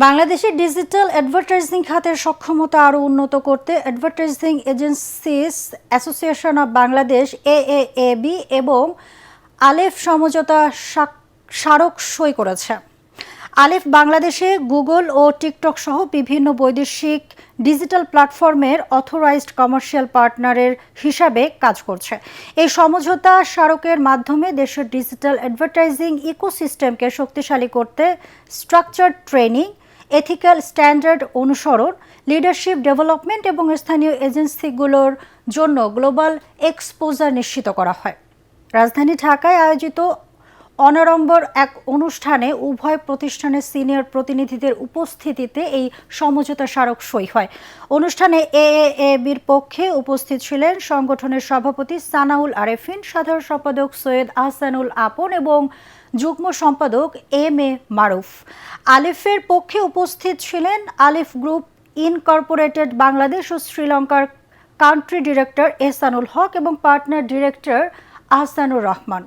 বাংলাদেশের digital advertising খাতের সক্ষমতা আরও উন্নত করতে advertising agencies association of Bangladesh AAAB এবং আলেফ সমঝোতা স্মারক সই করেছে। আলেফ বাংলাদেশে গুগল ও টিকটক সহ বিভিন্ন বৈদেশিক ডিজিটাল প্ল্যাটফর্মের অথরাইজড কমার্শিয়াল পার্টনারের হিসাবে কাজ করছে। এই সমঝোতা স্মারকের মাধ্যমে দেশের ডিজিটাল অ্যাডভার্টাইজিং ইকোসিস্টেমকে শক্তিশালী করতে স্ট্রাকচার্ড ট্রেনিং, এথিক্যাল স্ট্যান্ডার্ড অনুসরণ, লিডারশিপ ডেভেলপমেন্ট এবং স্থানীয় এজেন্সিগুলোর জন্য গ্লোবাল এক্সপোজার নিশ্চিত করা হয়। রাজধানী ঢাকায় আয়োজিত অনাড়ম্বর এক অনুষ্ঠানে উভয় প্রতিষ্ঠানের সিনিয়র প্রতিনিধিদের উপস্থিতিতে এই সমঝোতা স্মারক সই হয়। অনুষ্ঠানে এএএবির পক্ষে উপস্থিত ছিলেন সংগঠনের সভাপতি সানাউল আরেফিন, সাধারণ সম্পাদক সৈয়দ আহসানুল আপন এবং যুগ্ম সম্পাদক এম এ মারুফ। আলিফের পক্ষে উপস্থিত ছিলেন আলিফ গ্রুপ ইনকর্পোরেটেড বাংলাদেশ ও শ্রীলঙ্কার কান্ট্রি ডিরেক্টর এহসানুল হক এবং পার্টনার ডিরেক্টর আহসানুর রহমান।